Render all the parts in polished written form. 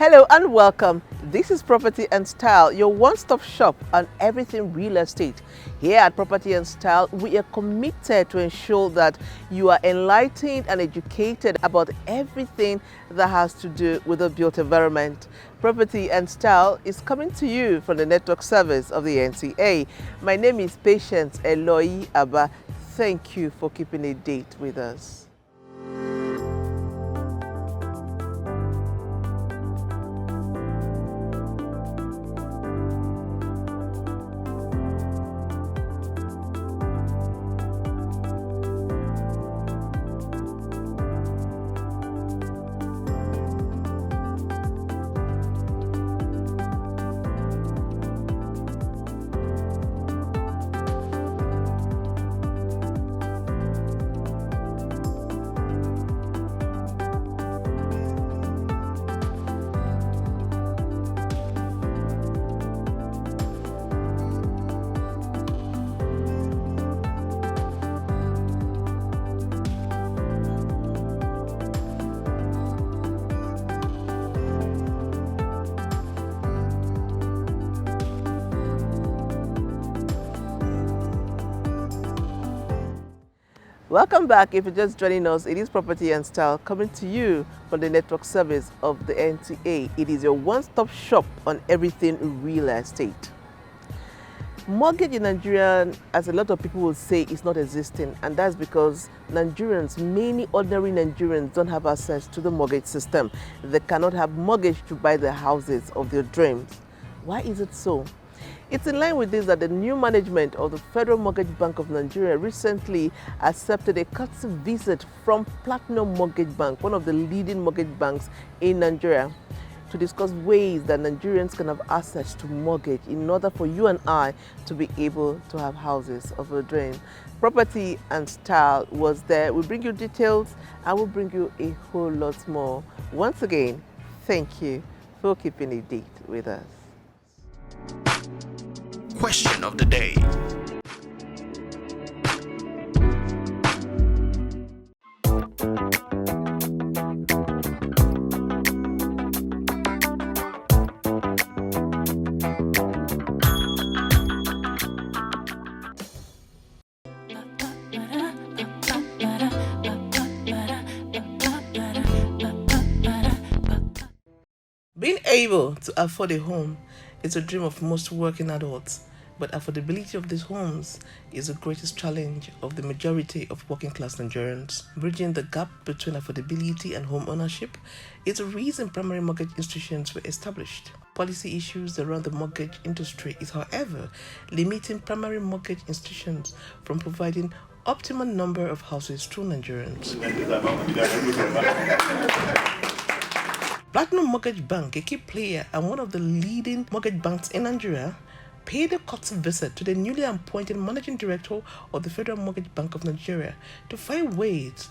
Hello and welcome. This is Property and Style, your one-stop shop on everything real estate. Here at Property and Style, we are committed to ensure that you are enlightened and educated about everything that has to do with the built environment. Property and Style is coming to you from the network service of the NTA. My name is Patience Eloyi Abba. Thank you for keeping a date with us. Welcome back. If you're just joining us, it is Property and Style coming to you from the network service of the NTA. It is your one-stop shop on everything real estate. Mortgage in Nigeria, as a lot of people will say, is not existing, and that's because Nigerians, many ordinary Nigerians, don't have access to the mortgage system. They cannot have mortgage to buy the houses of their dreams. Why is it so? It's in line with this that the new management of the Federal Mortgage Bank of Nigeria recently accepted a courtesy visit from Platinum Mortgage Bank, one of the leading mortgage banks in Nigeria, to discuss ways that Nigerians can have access to mortgage in order for you and I to be able to have houses of a dream. Property and Style was there. We'll bring you details and we'll bring you a whole lot more. Once again, thank you for keeping a date with us. Question of the day. Being able to afford a home is a dream of most working adults, but affordability of these homes is the greatest challenge of the majority of working class Nigerians. Bridging the gap between affordability and home ownership is the reason primary mortgage institutions were established. Policy issues around the mortgage industry is, however, limiting primary mortgage institutions from providing optimal number of houses to Nigerians. Platinum Mortgage Bank, a key player and one of the leading mortgage banks in Nigeria, paid a courtesy visit to the newly appointed managing director of the Federal Mortgage Bank of Nigeria to find ways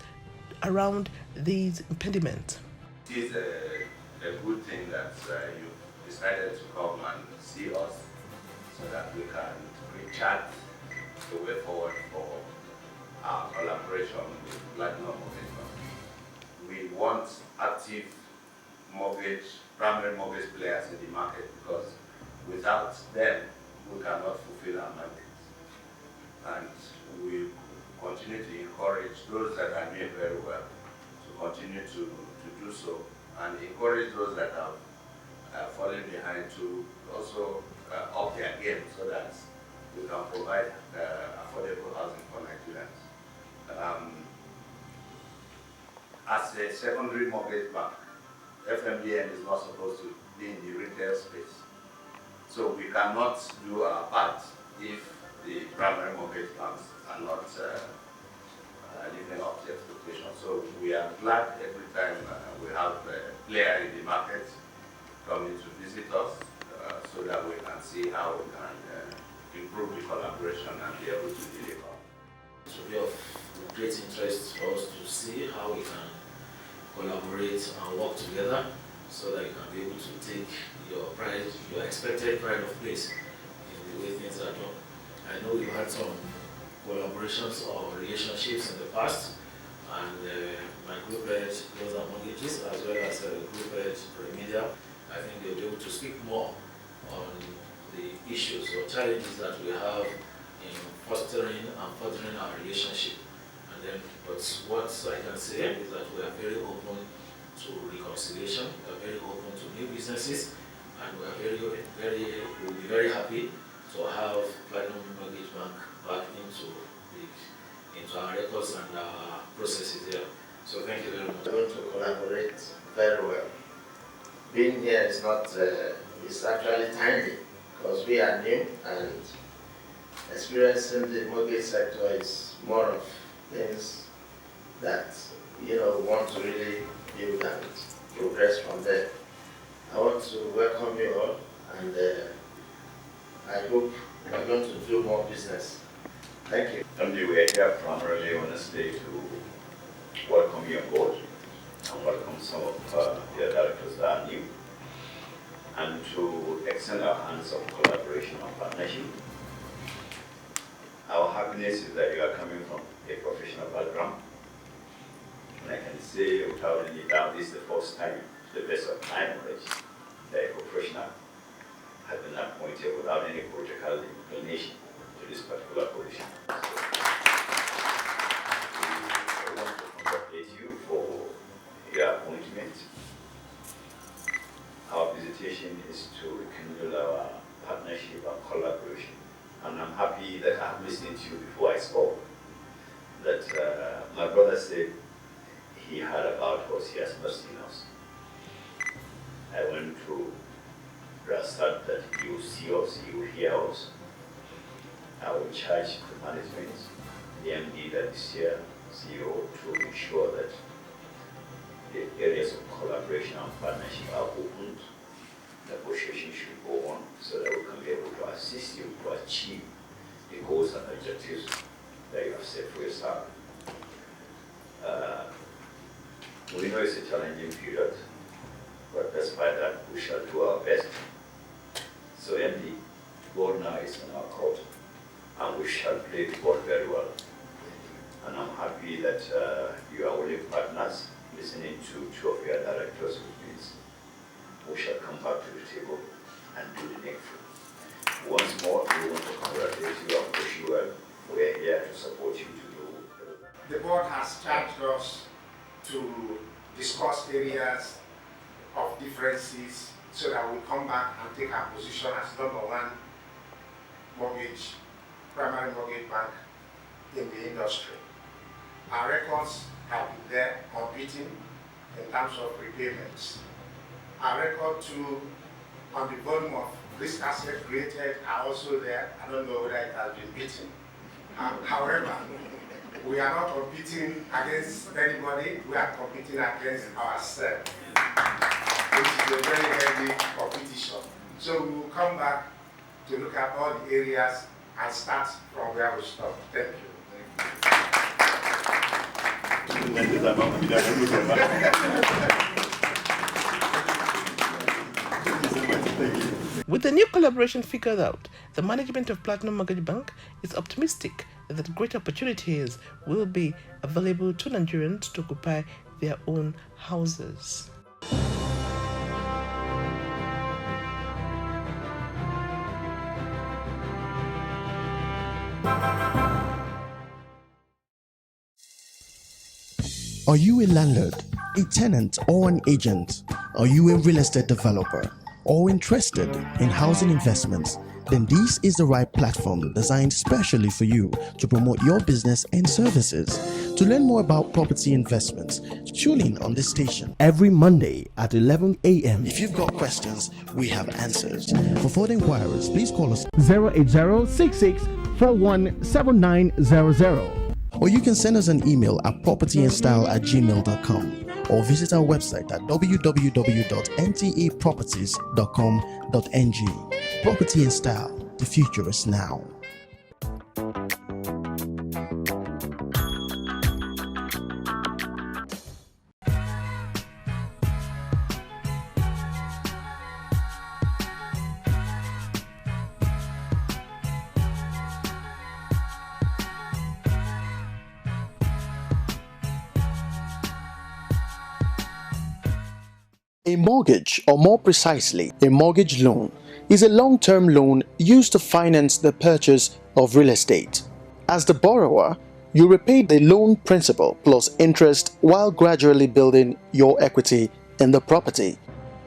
around these impediments. It is a good thing that you decided to come and see us so that we can chat the way forward for our collaboration with Platinum Mortgage Bank. We want active primary mortgage players in the market, because without them, we cannot fulfill our mandate. And we continue to encourage those that are doing very well to continue to do so, and encourage those that have fallen behind to also up their game so that we can provide affordable housing for Nigerians. As a secondary mortgage bank, FMBN is not supposed to be in the retail space. So we cannot do our part if the primary mortgage banks are not living up to expectations. So we are glad every time we have a player in the market coming to visit us so that we can see how we can improve the collaboration and be able to deliver. It will be of great interest for us to see how we can collaborate and work together so that you can be able to take your expected pride of place in the way things are done. I know we've had some collaborations or relationships in the past, and my group head, those are mortgages, as well as group head Remedial, I think they'll be able to speak more on the issues or challenges that we have in fostering and furthering our relationship. And then, but what I can say is that we are very open to reconciliation, we are very open to new businesses, and we are we'll be very happy to have Platinum Mortgage Bank back into our records and our processes here. So thank you very much. We're going to collaborate very well. Being here is not, it's actually timely because we are new and experiencing the mortgage sector is more of things that, we want to really build and progress from there. I want to welcome you all and I hope we're going to do more business. Thank you. MD, we are here primarily honestly to welcome you on board and welcome some of the directors that are new and to extend our hands of collaboration and partnership. Our happiness is that you are coming from a professional background. And I can say without any doubt, this is the first time, to the best of my knowledge, that a professional has been appointed without any political inclination to this particular position. I want to congratulate you for your appointment. Our visitation is to rekindle our partnership and collaboration. And I'm happy that I've listened to you before I spoke. That my brother said he heard about us, he has not seen us. I went to Rastad that you see us, you hear us. I will charge the management, the MD that is here, CEO, to ensure that the areas of collaboration and partnership are opened. Negotiation should go on so that we can be able to assist you to achieve the goals and objectives that you have set for yourself. We know it's a challenging period, but despite that, we shall do our best. So MD, ball now is in our court, and we shall play the ball very well. And I'm happy that you are willing partners, listening to two of your directors, which means we shall come back to the table and do the needful. Once more, we want to congratulate you and wish you well. We are here to support you to do. The board has charged us to discuss areas of differences so that we come back and take our position as number one primary mortgage bank in the industry. Our records have been there competing in terms of repayments. Our record too on the volume of risk assets created are also there. I don't know whether it has been beaten. However, we are not competing against anybody, we are competing against ourselves, which is a very heavy competition. So we will come back to look at all the areas and start from where we stop. Thank you. With the new collaboration figured out, the management of Platinum Mortgage Bank is optimistic that great opportunities will be available to Nigerians to occupy their own houses. Are you a landlord, a tenant, or an agent? Are you a real estate developer or interested in housing investments? Then this is the right platform designed specially for you to promote your business and services. To learn more about property investments, tune in on this station every Monday at 11 a.m. If you've got questions, we have answers. For further inquiries, please call us 080-6641-7900. Or you can send us an email at propertyandstyle@gmail.com or visit our website at www.ntaproperties.com.ng. Property and Style, the future is now. A mortgage, or more precisely, a mortgage loan, is a long-term loan used to finance the purchase of real estate. As the borrower, you repay the loan principal plus interest while gradually building your equity in the property.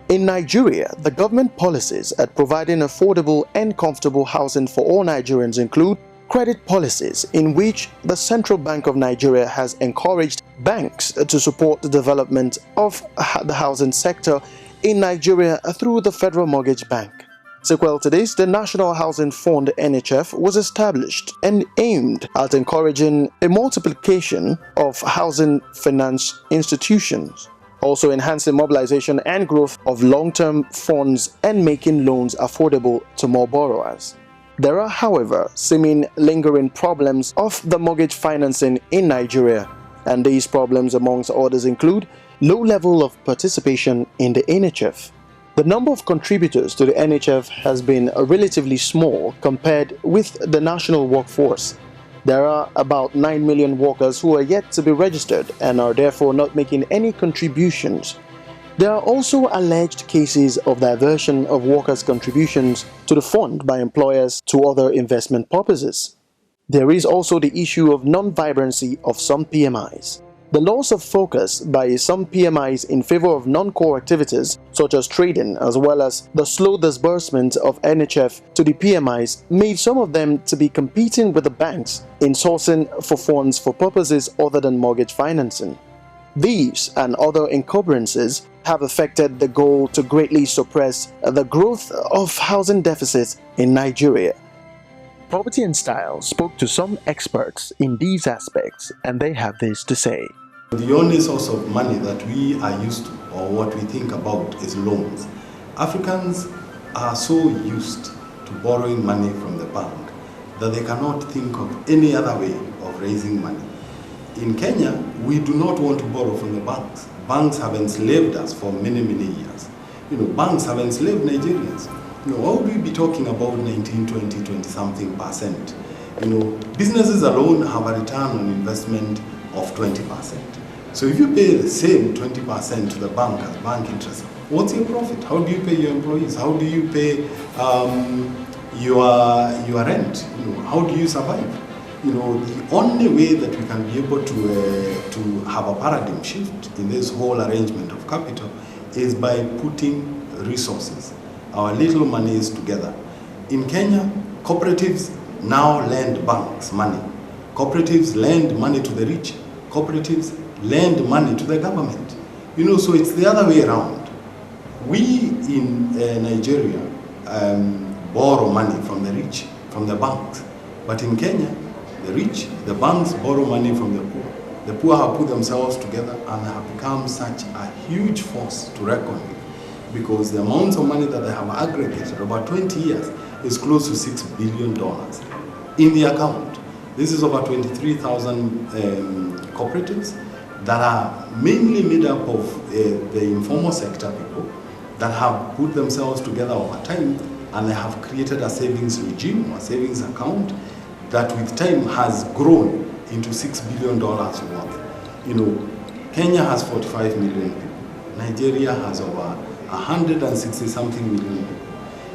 In Nigeria, the government policies at providing affordable and comfortable housing for all Nigerians include credit policies in which the Central Bank of Nigeria has encouraged banks to support the development of the housing sector in Nigeria through the Federal Mortgage Bank. Sequel to this, the National Housing Fund (NHF) was established and aimed at encouraging a multiplication of housing finance institutions, also enhancing mobilization and growth of long-term funds and making loans affordable to more borrowers. There are, however, seeming lingering problems of the mortgage financing in Nigeria, and these problems, amongst others, include low level of participation in the NHF. The number of contributors to the NHF has been relatively small compared with the national workforce. There are about 9 million workers who are yet to be registered and are therefore not making any contributions. There are also alleged cases of diversion of workers' contributions to the fund by employers to other investment purposes. There is also the issue of non-vibrancy of some PMIs. The loss of focus by some PMIs in favor of non-core activities such as trading, as well as the slow disbursement of NHF to the PMIs, made some of them to be competing with the banks in sourcing for funds for purposes other than mortgage financing. These and other encumbrances have affected the goal to greatly suppress the growth of housing deficits in Nigeria. Property and Style spoke to some experts in these aspects, and they have this to say. The only source of money that we are used to, or what we think about, is loans. Africans are so used to borrowing money from the bank that they cannot think of any other way of raising money. In Kenya, we do not want to borrow from the banks. Banks have enslaved us for many, many years. Banks have enslaved Nigerians. Why would we be talking about 19, 20, 20-something percent? Businesses alone have a return on investment of 20%. So if you pay the same 20% to the bank as bank interest, what's your profit? How do you pay your employees? How do you pay your rent? How do you survive? The only way that we can be able to have a paradigm shift in this whole arrangement of capital is by putting resources, our little monies, together. In Kenya, cooperatives now lend banks money. Cooperatives lend money to the rich. Cooperatives lend money to the government. So it's the other way around. We in Nigeria borrow money from the rich, from the banks. But in Kenya, the rich, the banks borrow money from the poor. The poor have put themselves together and have become such a huge force to reckon with, because the amounts of money that they have aggregated over 20 years is close to $6 billion in the account. This is over 23,000 cooperatives that are mainly made up of the informal sector people that have put themselves together over time, and they have created a savings regime, a savings account that with time has grown into $6 billion worth. Kenya has 45 million people. Nigeria has over 160-something million people.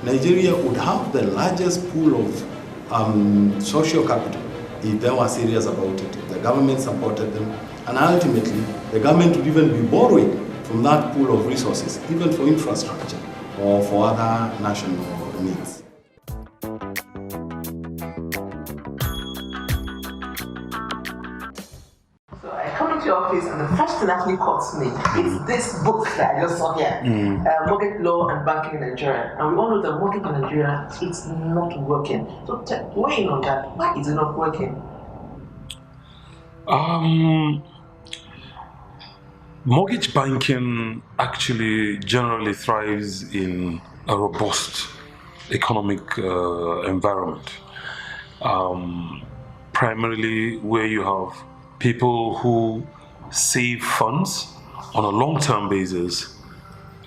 Nigeria would have the largest pool of social capital if they were serious about it, if the government supported them, and ultimately the government would even be borrowing from that pool of resources, even for infrastructure or for other national needs. So I come into your office and the first thing that actually caught me is this book that I just saw here, Mortgage Law and Banking in Nigeria. And we all know that mortgage in Nigeria, it's not working. So weigh in on that. Why is it not working? Mortgage banking actually generally thrives in a robust economic environment, primarily where you have people who save funds on a long-term basis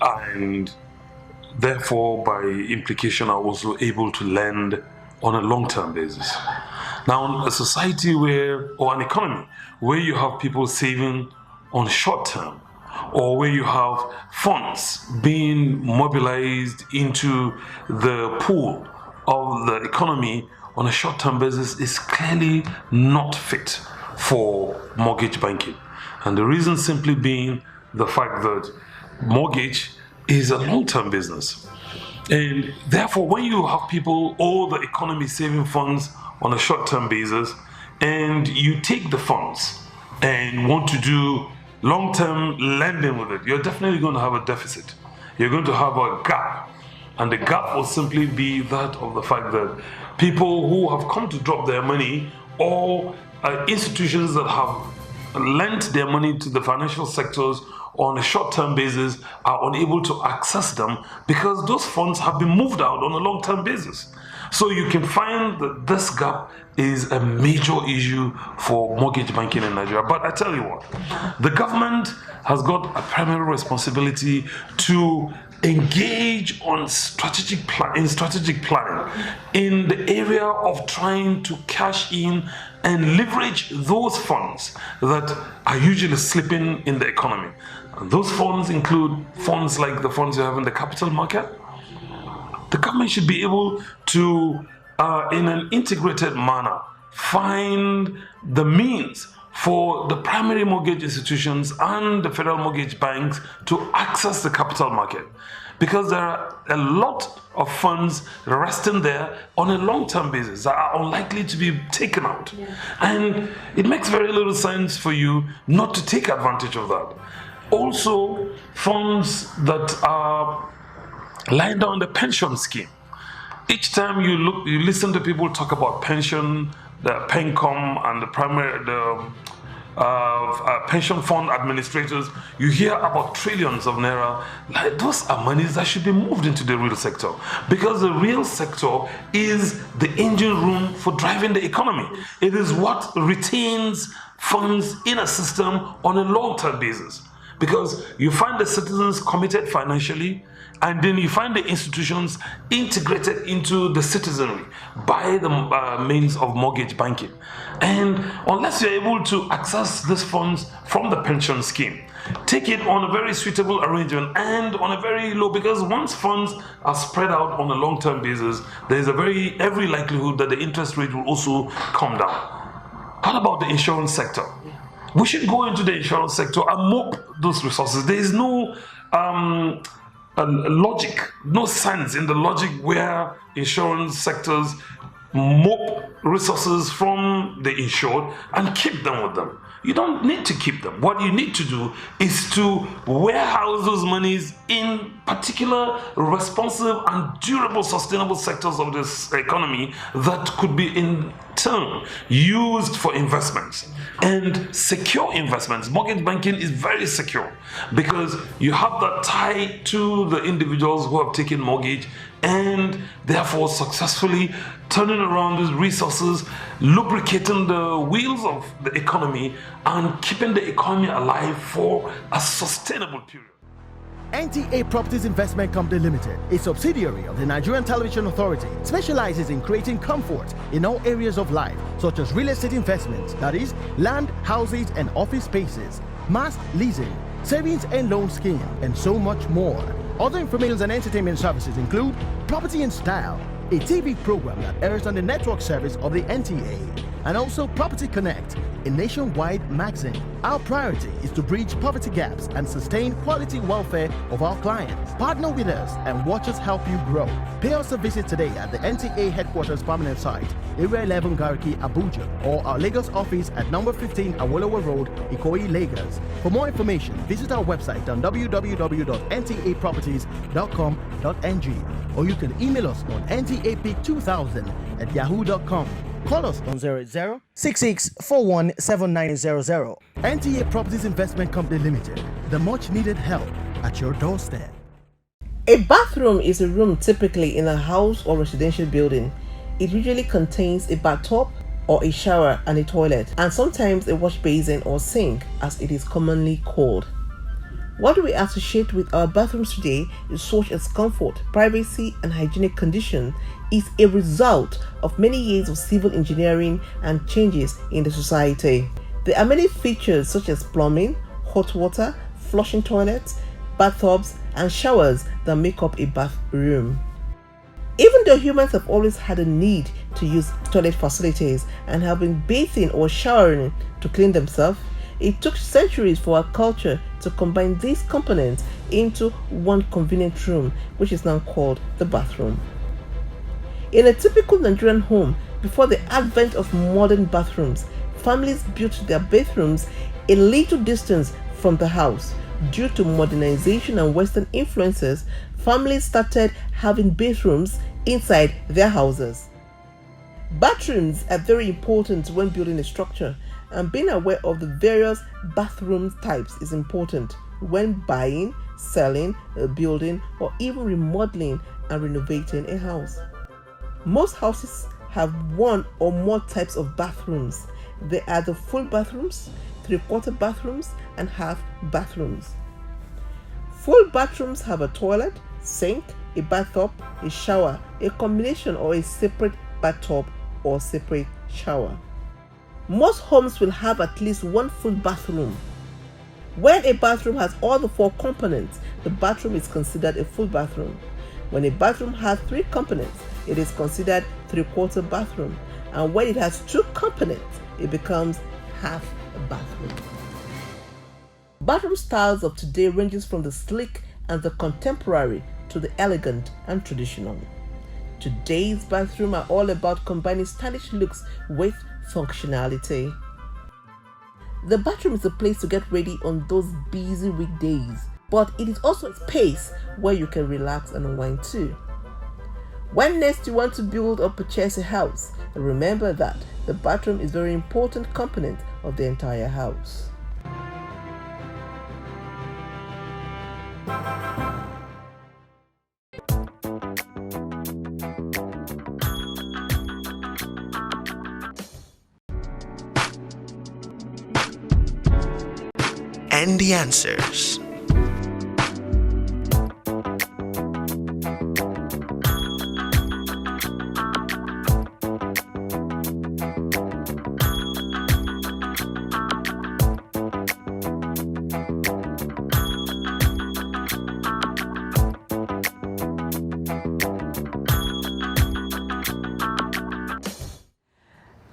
and therefore by implication are also able to lend on a long-term basis. Now, a society where, or an economy where you have people saving on short term, or where you have funds being mobilized into the pool of the economy on a short-term basis is clearly not fit for mortgage banking. And the reason simply being the fact that mortgage is a long-term business. And therefore, when you have people or the economy saving funds on a short-term basis, and you take the funds and want to do long-term lending with it, you're definitely going to have a deficit. You're going to have a gap. And the gap will simply be that of the fact that people who have come to drop their money, or institutions that have lent their money to the financial sectors on a short-term basis, are unable to access them because those funds have been moved out on a long-term basis. So you can find that this gap is a major issue for mortgage banking in Nigeria. But I tell you what, the government has got a primary responsibility to engage on strategic planning in the area of trying to cash in and leverage those funds that are usually slipping in the economy. And those funds include funds like the funds you have in the capital market. The government should be able to, in an integrated manner, find the means for the primary mortgage institutions and the federal mortgage banks to access the capital market. Because there are a lot of funds resting there on a long-term basis that are unlikely to be taken out. Yeah. And it makes very little sense for you not to take advantage of that. Also, funds that are lying down the pension scheme. Each time you listen to people talk about pension, the PENCOM and the pension fund administrators, you hear about trillions of naira. Like, those are monies that should be moved into the real sector, because the real sector is the engine room for driving the economy. It is what retains funds in a system on a long-term basis, because you find the citizens committed financially, and then you find the institutions integrated into the citizenry by the means of mortgage banking. And unless you're able to access these funds from the pension scheme, take it on a very suitable arrangement and on a very low, because once funds are spread out on a long-term basis, there's every likelihood that the interest rate will also come down. What about the insurance sector? We should go into the insurance sector and mop those resources. There is no logic, no sense in the logic where insurance sectors mop resources from the insured and keep them with them. You don't need to keep them. What you need to do is to warehouse those monies in particular responsive and durable, sustainable sectors of this economy that could be in turn used for investments and secure investments. Mortgage banking is very secure because you have that tie to the individuals who have taken mortgage and therefore successfully turning around these resources, lubricating the wheels of the economy and keeping the economy alive for a sustainable period. NTA Properties Investment Company Limited, a subsidiary of the Nigerian Television Authority, specializes in creating comfort in all areas of life, such as real estate investments, that is, land, houses, and office spaces, mass leasing, savings and loan scheme, and so much more. Other information and entertainment services include Property in Style, a TV program that airs on the network service of the NTA, and also Property Connect, a nationwide magazine. Our priority is to bridge poverty gaps and sustain quality welfare of our clients. Partner with us and watch us help you grow. Pay us a visit today at the NTA headquarters permanent site, Area 11 Gariki, Abuja, or our Lagos office at number 15 Awolowo Road, Ikoyi, Lagos. For more information, visit our website on www.ntaproperties.com.ng, or you can email us on ntap2000@yahoo.com. Call us on 0066417900. NTA Properties Investment Company Limited, the much needed help at your doorstep. A bathroom is a room typically in a house or residential building. It usually contains a bathtub or a shower and a toilet, and sometimes a wash basin or sink, as it is commonly called. What we associate with our bathrooms today, such as comfort, privacy, and hygienic condition, is a result of many years of civil engineering and changes in the society. There are many features such as plumbing, hot water, flushing toilets, bathtubs, and showers that make up a bathroom. Even though humans have always had a need to use toilet facilities and have been bathing or showering to clean themselves, it took centuries for our culture to combine these components into one convenient room, which is now called the bathroom. In a typical Nigerian home, before the advent of modern bathrooms, families built their bathrooms a little distance from the house. Due to modernization and Western influences, families started having bathrooms inside their houses. Bathrooms are very important when building a structure, and being aware of the various bathroom types is important when buying, selling, building, or even remodeling and renovating a house. Most houses have one or more types of bathrooms. There are the full bathrooms, three-quarter bathrooms, and half bathrooms. Full bathrooms have a toilet, sink, a bathtub, a shower, a combination or a separate bathtub or separate shower. Most homes will have at least one full bathroom. When a bathroom has all the four components, the bathroom is considered a full bathroom. When a bathroom has three components, it is considered three-quarter bathroom. And when it has two components, it becomes half a bathroom. Bathroom styles of today ranges from the sleek and the contemporary to the elegant and traditional. Today's bathrooms are all about combining stylish looks with functionality. The bathroom is a place to get ready on those busy weekdays, but it is also a space where you can relax and unwind too. When next you want to build or purchase a house, remember that the bathroom is a very important component of the entire house. And the answers.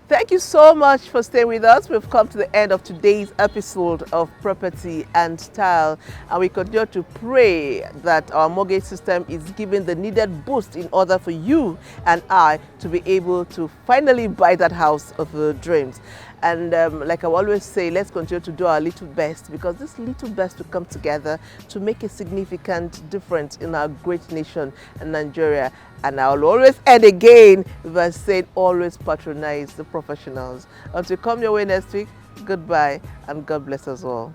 Thank you so much for staying with us. We've come to the end of today's episode of Property and Style, and we continue to pray that our mortgage system is giving the needed boost in order for you and I to be able to finally buy that house of the dreams. And like I always say, let's continue to do our little best, because this little best will come together to make a significant difference in our great nation, Nigeria. And I'll always end again by saying, always patronize the professionals. Until come your way next week, goodbye and God bless us all.